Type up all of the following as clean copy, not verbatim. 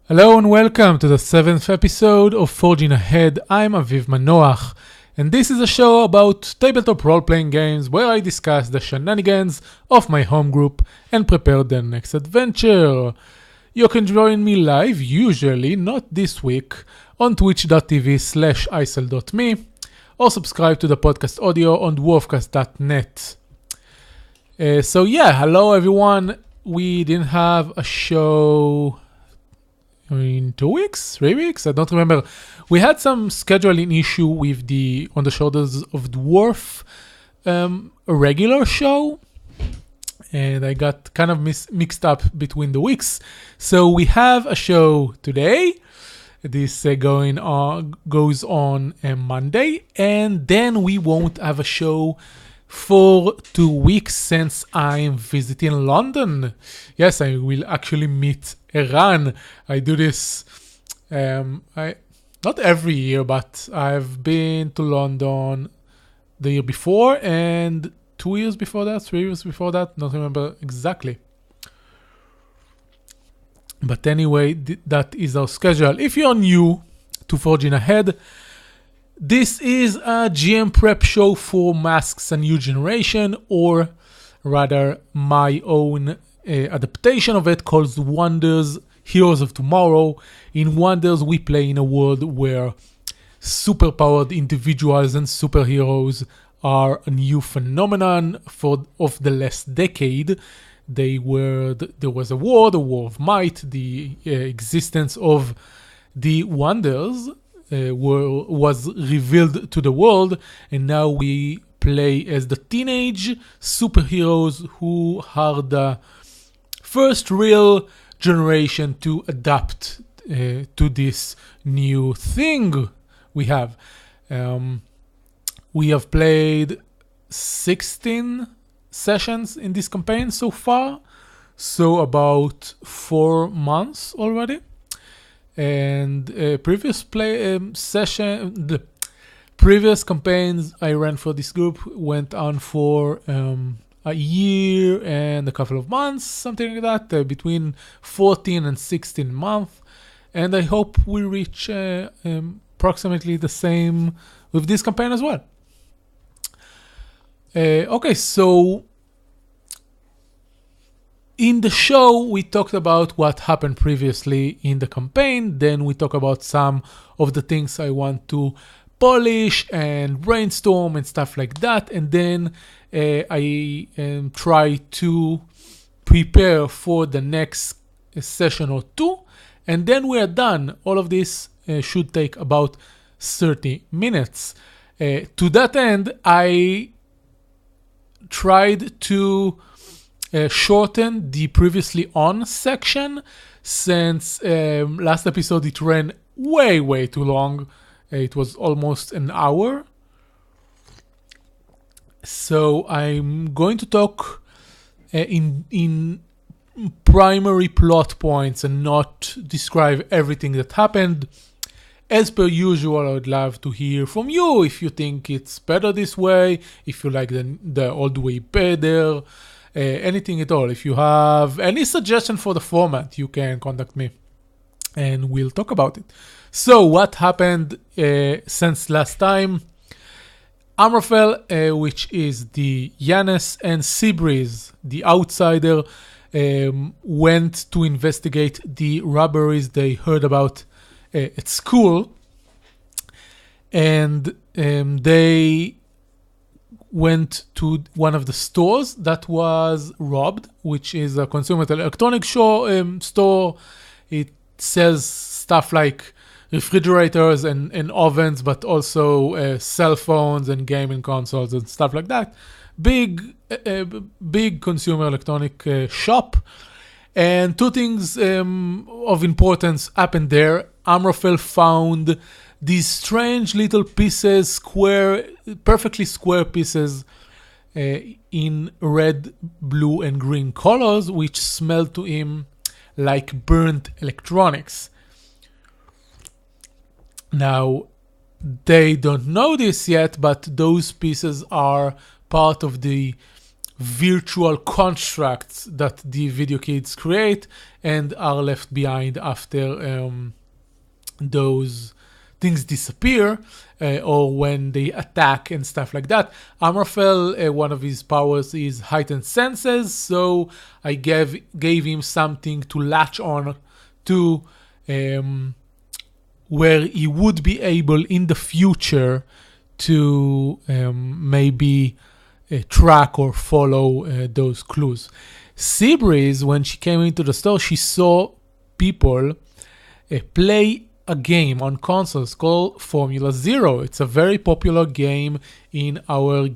Hello and welcome to the 7th episode of Forging Ahead. I'm Aviv Manoach, and this is a show about tabletop role-playing games where I discuss the shenanigans of my home group and prepare their next adventure. You can join me live, usually, not this week, on twitch.tv/isel.me or subscribe to the podcast audio on dwarfcast.net. Hello everyone. We didn't have a show in 2 weeks, 3 weeks, I don't remember. We had some scheduling issue with the On the Shoulders of Dwarf, a regular show, and I got kind of mixed up between the weeks. So we have a show today. This goes on a Monday, and then we won't have a show for 2 weeks since I'm visiting London. Yes, I will actually meet Iran. I do this not every year, but I've been to London the year before and 2 years before that, 3 years before that, not remember exactly. But anyway, that is our schedule. If you're new to Forging Ahead, this is a GM prep show for Masks and New Generation, or rather my own adaptation of it called Wonders, Heroes of Tomorrow. In Wonders, we play in a world where superpowered individuals and superheroes are a new phenomenon of the last decade. There was a war, the War of Might, the existence of the Wonders was revealed to the world, and now we play as the teenage superheroes who are the first real generation to adapt to this new thing we have. We have played 16 sessions in this campaign so far, so about 4 months already. And the previous campaigns I ran for this group went on for a year and a couple of months, something like that, between 14 and 16 months. And I hope we reach approximately the same with this campaign as well. So in the show, we talked about what happened previously in the campaign. Then we talk about some of the things I want to polish and brainstorm and stuff like that. And then I try to prepare for the next session or two. And then we are done. All of this should take about 30 minutes. To that end, I tried to shorten the previously on section, since last episode it ran way too long. It was almost an hour. So I'm going to talk in primary plot points and not describe everything that happened. As per usual, I would love to hear from you if you think it's better this way, if you like the old way better. Anything at all. If you have any suggestion for the format, you can contact me and we'll talk about it. So what happened since last time? Amraphel, which is the Yanis, and Seabreeze, the outsider, went to investigate the robberies they heard about at school, and they went to one of the stores that was robbed, which is a consumer electronics store. It sells stuff like refrigerators and ovens, but also cell phones and gaming consoles and stuff like that. Big consumer electronic shop. And two things of importance happened there. Amraphel found these strange little pieces, perfectly square pieces in red, blue, and green colors, which smelled to him like burnt electronics. Now, they don't know this yet, but those pieces are part of the virtual constructs that the video kids create and are left behind after those things disappear or when they attack and stuff like that. Amraphel, one of his powers is heightened senses, so I gave him something to latch on to, where he would be able in the future to maybe track or follow those clues. Seabreeze, when she came into the store, she saw people play a game on consoles called Formula Zero. It's a very popular game in our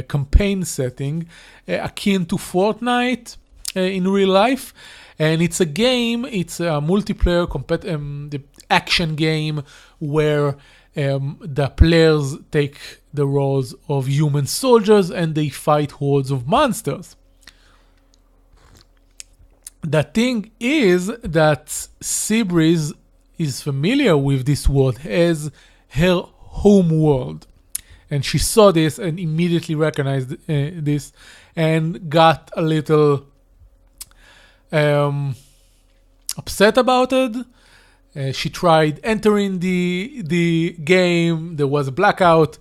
campaign setting, akin to Fortnite in real life. And it's a game, it's a multiplayer the action game where the players take the roles of human soldiers and they fight hordes of monsters. The thing is that Seabreeze is familiar with this world as her home world. And she saw this and immediately recognized this and got a little upset about it. She tried entering the game. There was a blackout.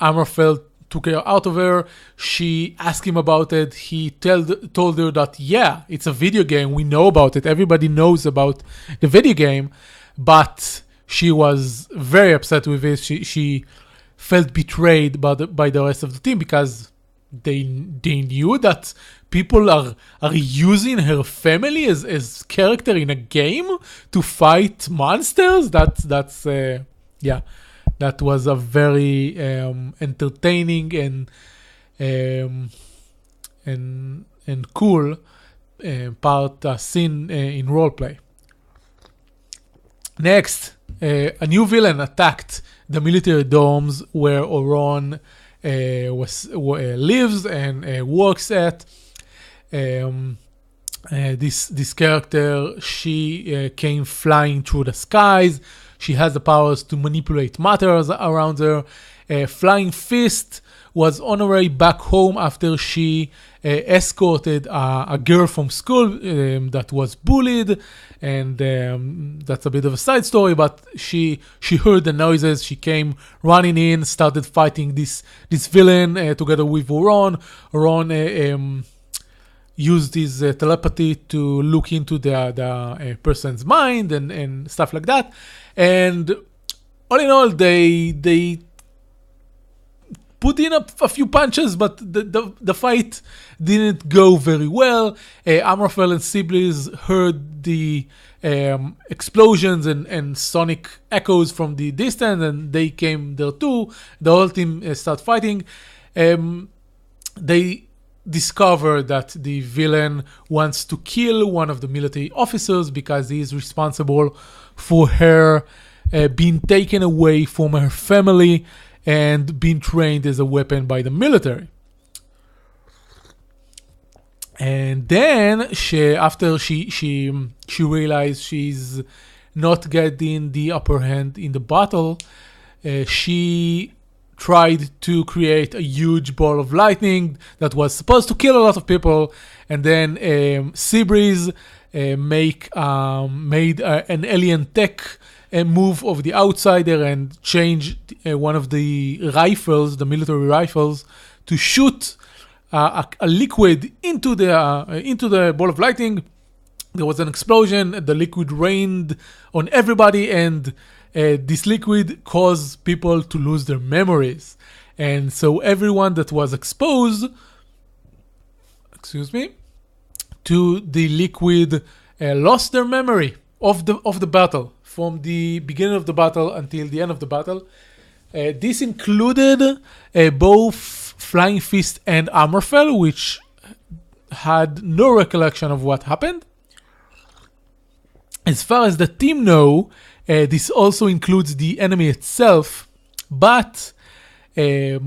Amraphel took her out of her. She asked him about it. He told her that, yeah, it's a video game. We know about it. Everybody knows about the video game. But she was very upset with it. She felt betrayed by the rest of the team because they knew that people are using her family as character in a game to fight monsters. That was a very entertaining and cool scene in roleplay. Next, a new villain attacked the military domes where Oron lives and works at. This character, she came flying through the skies. She has the powers to manipulate matters around her. Flying Fist was on her way back home after she escorted a girl from school that was bullied, and that's a bit of a side story, but she heard the noises. She came running in, started fighting this villain together with Oron. Oron used his telepathy to look into the person's mind and stuff like that. And all in all, they put in a few punches, but the fight didn't go very well. Amraphel and Seabreeze heard the explosions and sonic echoes from the distance, and they came there too. The whole team started fighting. They discover that the villain wants to kill one of the military officers because he is responsible for her being taken away from her family and being trained as a weapon by the military. And then after she realized she's not getting the upper hand in the battle, she tried to create a huge ball of lightning that was supposed to kill a lot of people. And then Seabreeze made an alien tech move of the outsider and changed one of the rifles, the military rifles, to shoot a liquid into the ball of lightning. There was an explosion. The liquid rained on everybody, and this liquid caused people to lose their memories. And so everyone that was exposed, to the liquid lost their memory of the battle, from the beginning of the battle until the end of the battle. This included both Flying Fist and Amraphel, which had no recollection of what happened. As far as the team know, this also includes the enemy itself, but as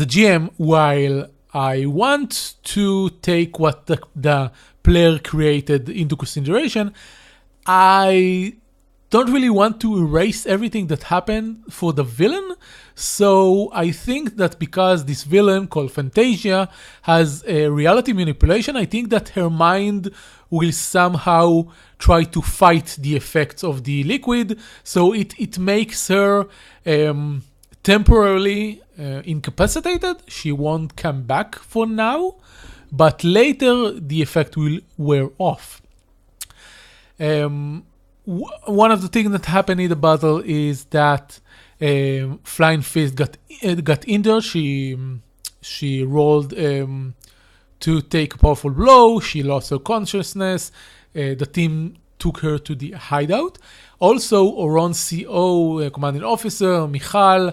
a GM, while I want to take what the player created into consideration, I don't really want to erase everything that happened for the villain. So I think that because this villain called Fantasia has a reality manipulation, I think that her mind will somehow try to fight the effects of the liquid. So it makes her temporarily incapacitated. She won't come back for now, but later the effect will wear off. One of the things that happened in the battle is that Flying Fist got injured. She rolled to take a powerful blow. She lost her consciousness. The team took her to the hideout. Also, Oron's CO, commanding officer, Michal,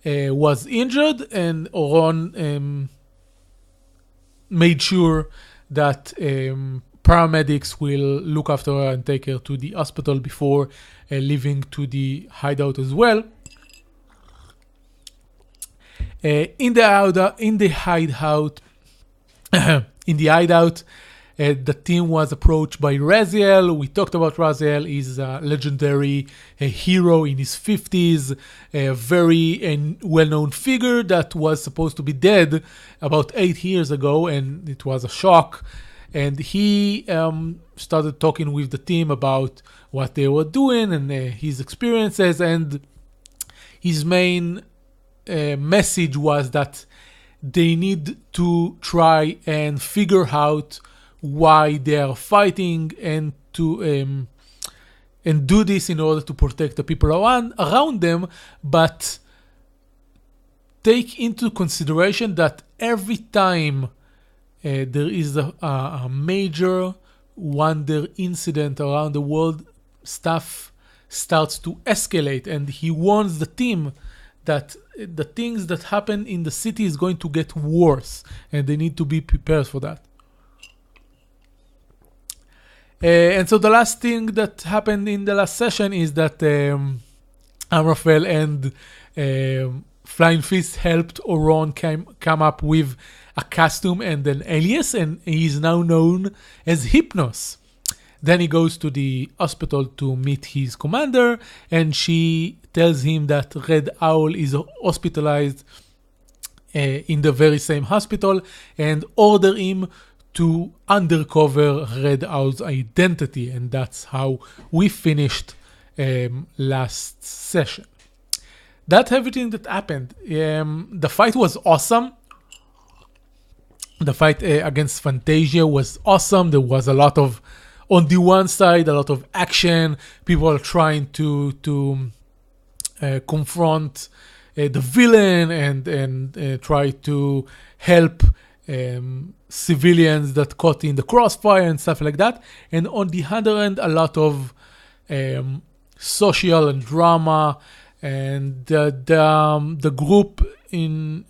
was injured, and Oron made sure that paramedics will look after her and take her to the hospital before leaving to the hideout as well. In the hideout, the team was approached by Raziel. We talked about Raziel. He's a legendary hero in his 50s, a very well-known figure that was supposed to be dead about 8 years ago, and it was a shock. And he started talking with the team about what they were doing and his experiences. And his main message was that they need to try and figure out why they are fighting and to and do this in order to protect the people around them, but take into consideration that every time there is a major wonder incident around the world, stuff starts to escalate, and he warns the team that the things that happen in the city is going to get worse, and they need to be prepared for that. And so the last thing that happened in the last session is that Amraphel and Flying Fist helped Oron come up with a costume and an alias, and he is now known as Hypnos. Then he goes to the hospital to meet his commander, and she tells him that Red Owl is hospitalized in the very same hospital, and order him to undercover Red Owl's identity. And that's how we finished last session. That's everything that happened. The fight was awesome. The fight against Fantasia was awesome. There was a lot of, on the one side, a lot of action. People are trying to confront the villain and try to help civilians that caught in the crossfire and stuff like that. And on the other end, a lot of social and drama, and the group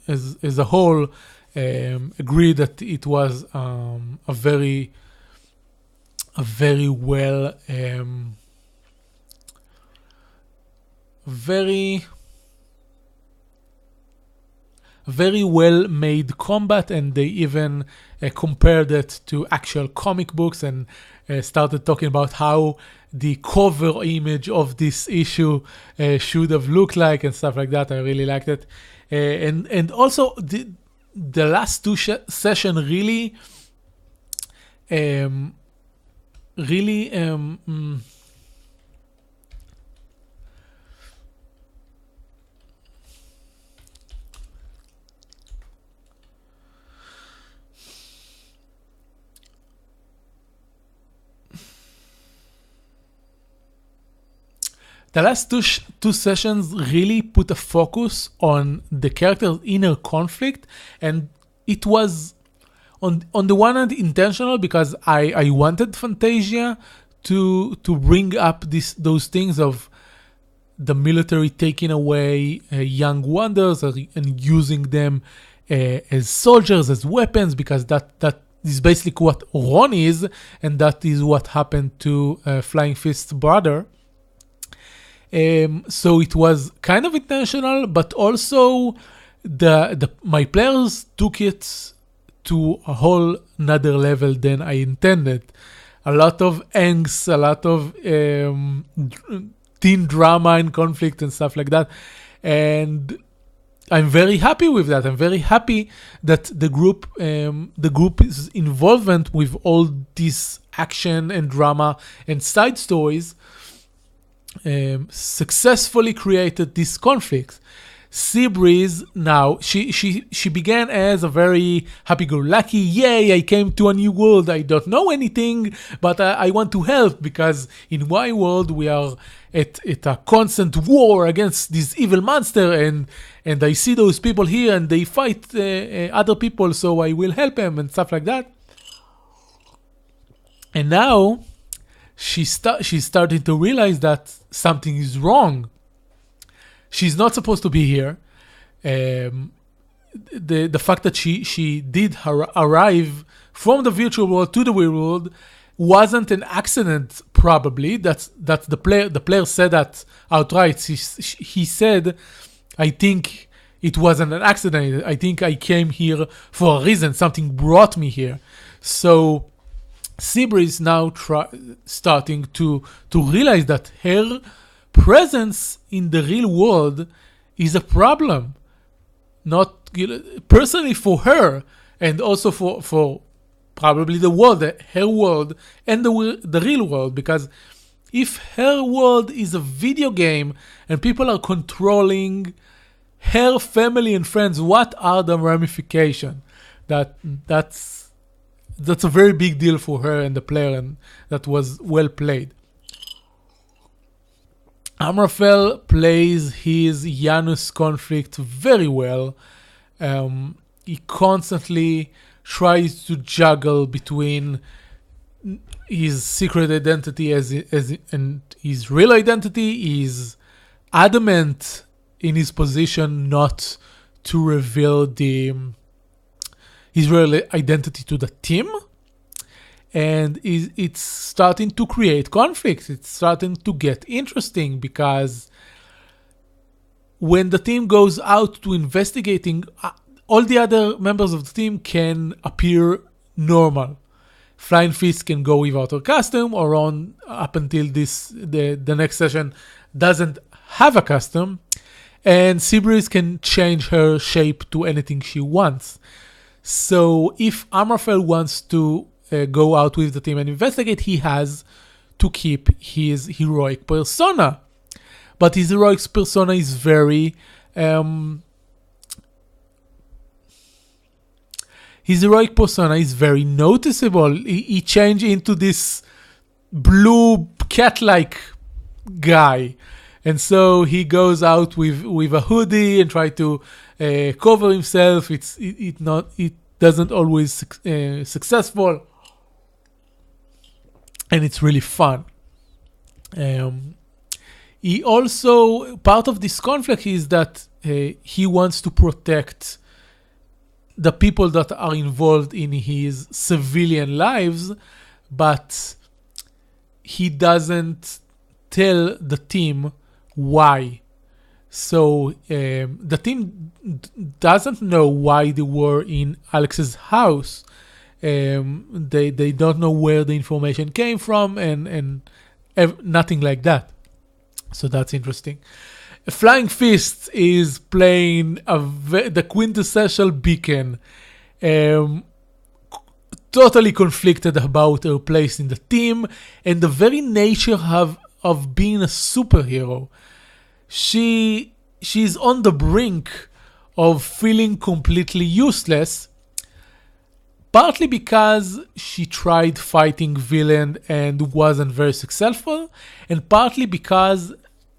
as a whole agreed that it was a very well very well made combat, and they even compared it to actual comic books and started talking about how the cover image of this issue should have looked like and stuff like that. I really liked it. And also the last two session really the last two sessions really put a focus on the character's inner conflict, and it was on the one hand intentional, because I wanted Fantasia to bring up those things of the military taking away young wonders and using them as soldiers, as weapons, because that is basically what Ron is, and that is what happened to Flying Fist's brother. So it was kind of intentional, but also my players took it to a whole another level than I intended. A lot of angst, a lot of teen drama and conflict and stuff like that. And I'm very happy with that. I'm very happy that the group's involvement with all this action and drama and side stories successfully created this conflict. Seabreeze now, she began as a very happy-go-lucky, yay, I came to a new world, I don't know anything, but I want to help, because in my world we are at a constant war against this evil monster, and I see those people here and they fight other people, so I will help them and stuff like that. And now she's starting to realize that something is wrong. She's not supposed to be here. The fact that she did arrive from the virtual world to the real world wasn't an accident. Probably that's the player. The player said that outright. He said, "I think it wasn't an accident. I think I came here for a reason. Something brought me here." So Seabreeze is now starting to realize that her presence in the real world is a problem, not personally for her, and also for probably the world, her world, and the real world. Because if her world is a video game and people are controlling her family and friends, what are the ramifications? That's a very big deal for her and the player, and that was well played. Amraphel plays his Janus conflict very well. He constantly tries to juggle between his secret identity and his real identity. He's adamant in his position not to reveal his real identity to the team. And it's starting to create conflicts. It's starting to get interesting, because when the team goes out to investigating, all the other members of the team can appear normal. Flying Fist can go without her costume, or on up until the next session doesn't have a costume, and Seabreeze can change her shape to anything she wants. So if Amraphel wants to go out with the team and investigate, he has to keep his heroic persona. But his heroic persona is very noticeable. He changed into this blue cat-like guy, and so he goes out with a hoodie and try to cover himself. It doesn't always successful. And it's really fun. He also, part of this conflict is that he wants to protect the people that are involved in his civilian lives, but he doesn't tell the team why. So the team doesn't know why they were in Alex's house. They don't know where the information came from, and nothing like that. So that's interesting. Flying Fist is playing the quintessential beacon, totally conflicted about her place in the team and the very nature of being a superhero. She's on the brink of feeling completely useless, partly because she tried fighting villain and wasn't very successful, and partly because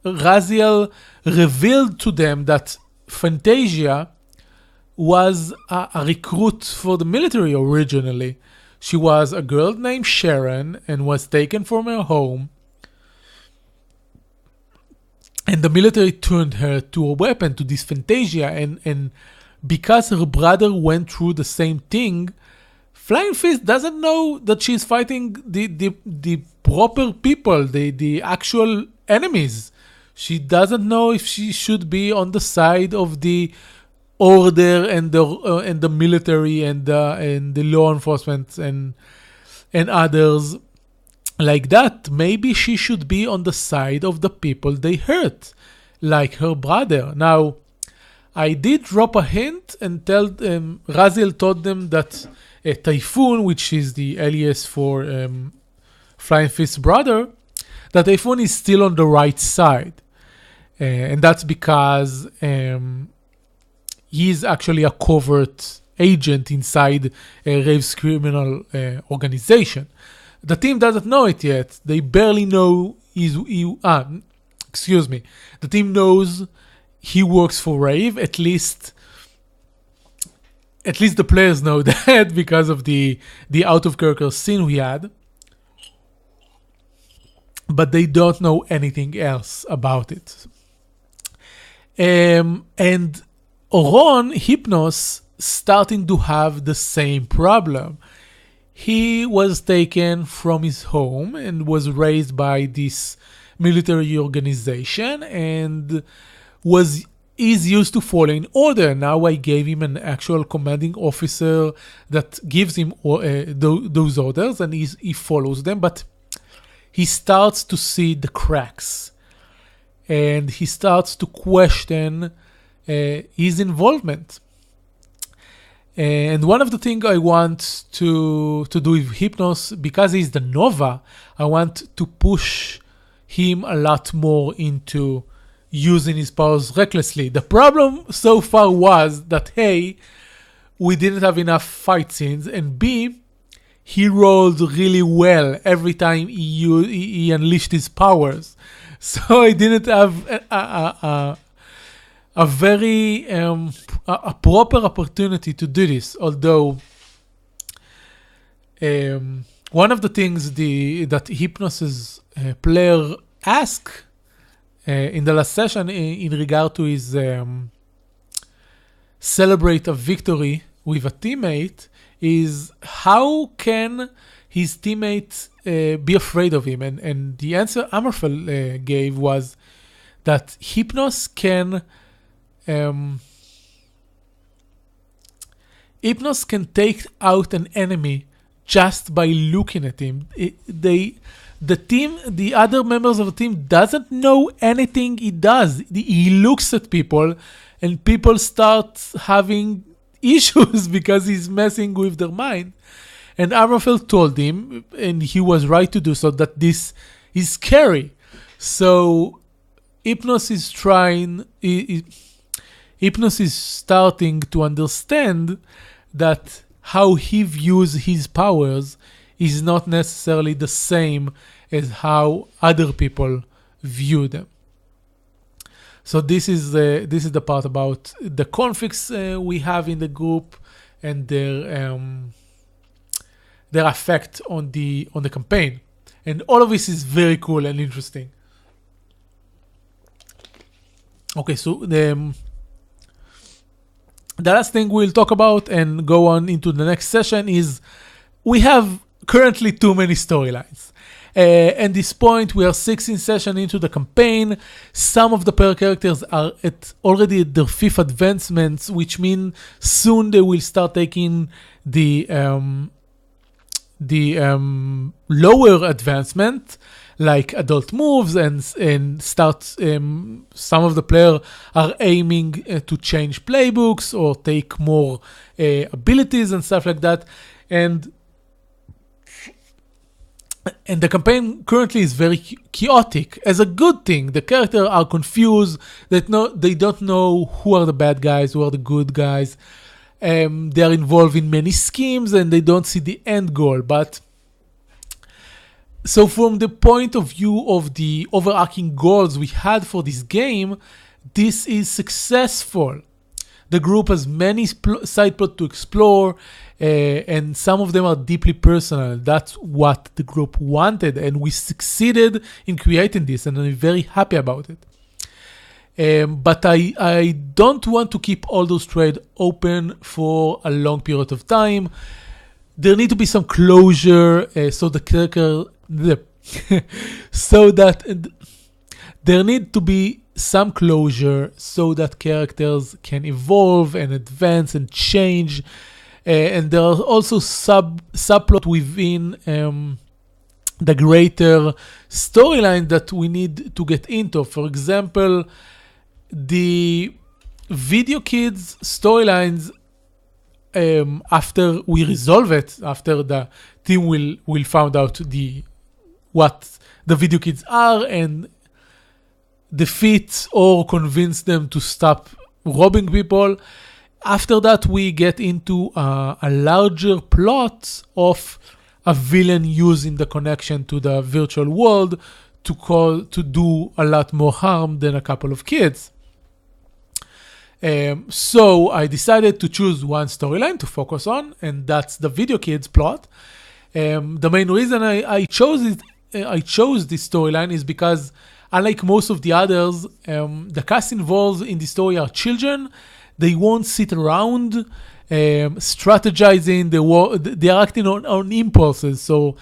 Raziel revealed to them that Fantasia was a recruit for the military originally. She was a girl named Sharon and was taken from her home, and the military turned her to a weapon, to this Fantasia, and because her brother went through the same thing, Flying Fist doesn't know that she's fighting the proper people, the actual enemies. She doesn't know if she should be on the side of the order and the military and the law enforcement and others. like that, maybe she should be on the side of the people they hurt, like her brother. Now, I did drop a hint and tell them, Raziel told them that Typhoon, which is the alias for Flying Fist's brother, that Typhoon is still on the right side. And that's because he's actually a covert agent inside Rave's criminal organization. The team doesn't know it yet. They barely know the team knows he works for Rave. At least the players know that because of the out of character scene we had. But they don't know anything else about it. And Oron, Hypnos, starting to have the same problem. He was taken from his home and was raised by this military organization and is used to following order. Now I gave him an actual commanding officer that gives him those orders, and he follows them, but he starts to see the cracks and he starts to question his involvement. And one of the things I want to do with Hypnos, because he's the Nova, I want to push him a lot more into using his powers recklessly. The problem so far was that A, we didn't have enough fight scenes, and B, he rolled really well every time he unleashed his powers. So I didn't have a very a proper opportunity to do this. Although one of the things that Hypnos's player asked in the last session in regard to his celebrate a victory with a teammate is how can his teammates be afraid of him? And the answer Amorphel gave was that Hypnos can take out an enemy just by looking at him. The other members of the team doesn't know anything he does. He looks at people and people start having issues because he's messing with their mind. And Amorphel told him, and he was right to do so, that this is scary. So Hypnos is starting to understand that how he views his powers is not necessarily the same as how other people view them. So this is the part about the conflicts we have in the group and their effect on the campaign, and all of this is very cool and interesting. Okay, so the last thing we'll talk about and go on into the next session is we have currently too many storylines. At this point, we are 16 sessions into the campaign. Some of the player characters are already at their 5th advancements, which means soon they will start taking the lower advancement, like adult moves, and start. Some of the players are aiming to change playbooks or take more abilities and stuff like that, and the campaign currently is very chaotic. As a good thing, the characters are confused. They don't know who are the bad guys, who are the good guys. They are involved in many schemes and they don't see the end goal. But so from the point of view of the overarching goals we had for this game, this is successful. The group has many side plots to explore, and some of them are deeply personal. That's what the group wanted, and we succeeded in creating this, and I'm very happy about it. But I don't want to keep all those trades open for a long period of time. There need to be some closure, so the character, so that there need to be some closure so that characters can evolve and advance and change. And there are also subplot within the greater storyline that we need to get into. For example, the video kids storylines, after we resolve it, after the team will find out what the video kids are and defeat or convince them to stop robbing people. After that, we get into a larger plot of a villain using the connection to the virtual world to do a lot more harm than a couple of kids. So I decided to choose one storyline to focus on, and that's the video kids plot. The main reason I chose this storyline is because, unlike most of the others, the cast involved in the story are children. They won't sit around strategizing. They are acting on impulses. So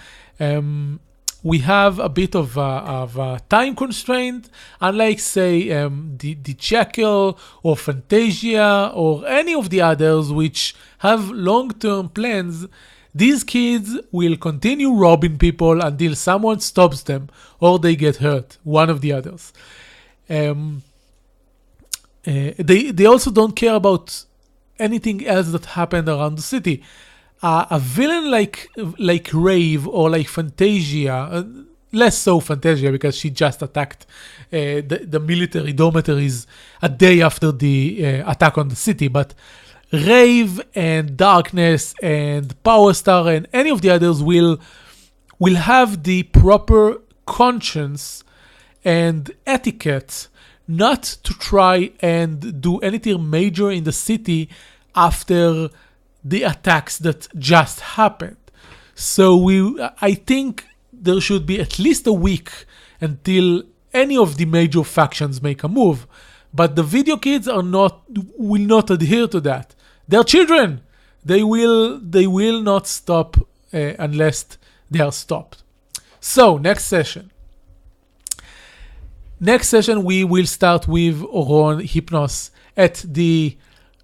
we have a bit of a time constraint, unlike, say, the Jekyll or Fantasia or any of the others which have long-term plans. These kids will continue robbing people until someone stops them or they get hurt, one of the others. They also don't care about anything else that happened around the city. A villain like Rave or like Fantasia, less so Fantasia because she just attacked the military dormitories a day after the attack on the city, but Rave and Darkness and Power Star and any of the others will have the proper conscience and etiquette not to try and do anything major in the city after the attacks that just happened. So I think there should be at least a week until any of the major factions make a move. But the video kids will not adhere to that. They're children. They will not stop unless they are stopped. So next session we will start with Ron Hypnos at the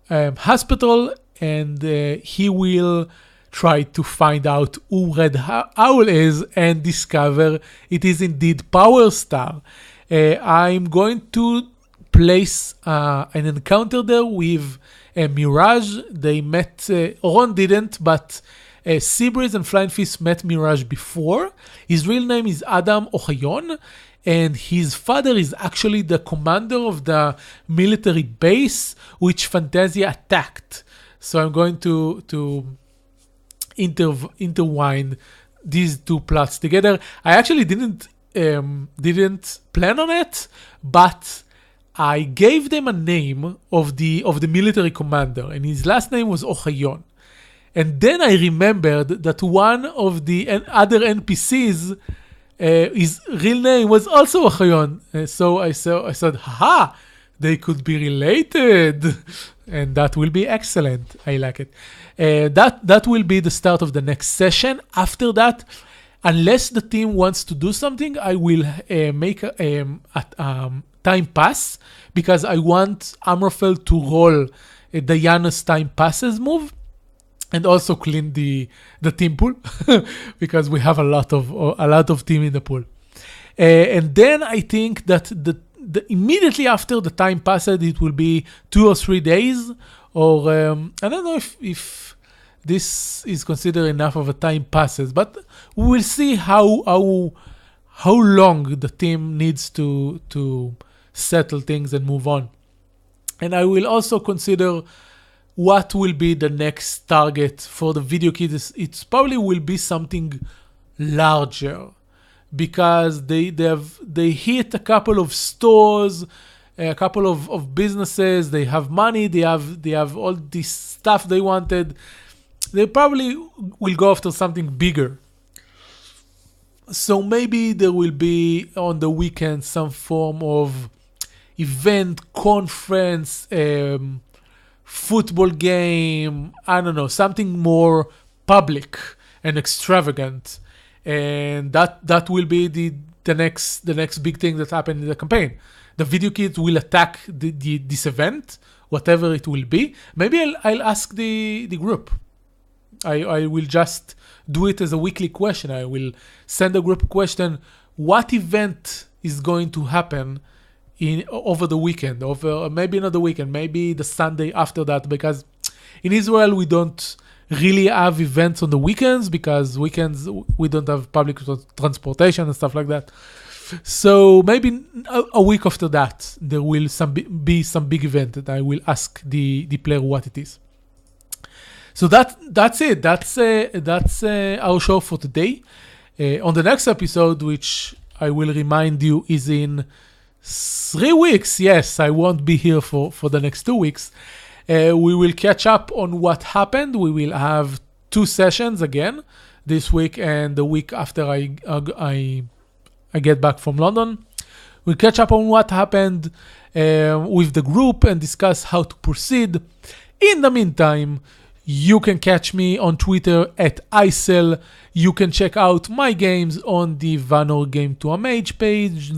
hospital, and he will try to find out who Red Owl is and discover it is indeed Power Star. I'm going to place an encounter there with Mirage. They met, Ron didn't, but Seabreeze and Flying Fist met Mirage before. His real name is Adam Ohayon, and his father is actually the commander of the military base which Fantasia attacked. So I'm going to intertwine these two plots together. I actually didn't plan on it, but I gave them a name of the military commander, and his last name was Ohayon. And then I remembered that one of the other NPCs, his real name was also Ohayon. So I said, haha, they could be related. And that will be excellent. I like it. That will be the start of the next session. After that, unless the team wants to do something, I will make a time pass, because I want Amraphel to roll Diana's time passes move, and also clean the team pool because we have a lot of team in the pool. And then I think that the immediately after the time passes, it will be 2 or 3 days, or I don't know if this is considered enough of a time passes, but we will see how long the team needs to settle things and move on. And I will also consider what will be the next target for the video kids. It probably will be something larger, because they hit a couple of stores, a couple of businesses. They have money. They have all this stuff they wanted. They probably will go after something bigger. So maybe there will be on the weekend some form of event, conference, football game, I don't know, something more public and extravagant. And that will be the next big thing that happened in the campaign. The video kids will attack this event, whatever it will be. Maybe I'll ask the group. I will just do it as a weekly question. I will send a group question. What event is going to happen over the weekend? Over maybe not the weekend, maybe the Sunday after that, because in Israel we don't really have events on the weekends, because weekends we don't have public transportation and stuff like that. So maybe a week after that there will be some big event that I will ask the player what it is. So that's it. That's our show for today. On the next episode, which I will remind you is in 3 weeks. Yes, I won't be here for the next 2 weeks. We will catch up on what happened. We will have 2 sessions again this week and the week after I get back from London. We'll catch up on what happened with the group and discuss how to proceed. In the meantime, you can catch me on Twitter at Isel. You can check out my games on the Vanor Game to a Mage page.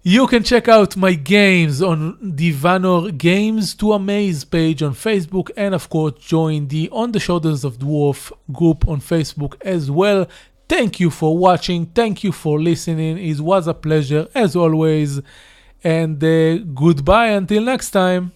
You can check out my games on the Vanor Games to Amaze page on Facebook, and of course join the On the Shoulders of Dwarf group on Facebook as well. Thank you for watching. Thank you for listening. It was a pleasure as always. And goodbye until next time.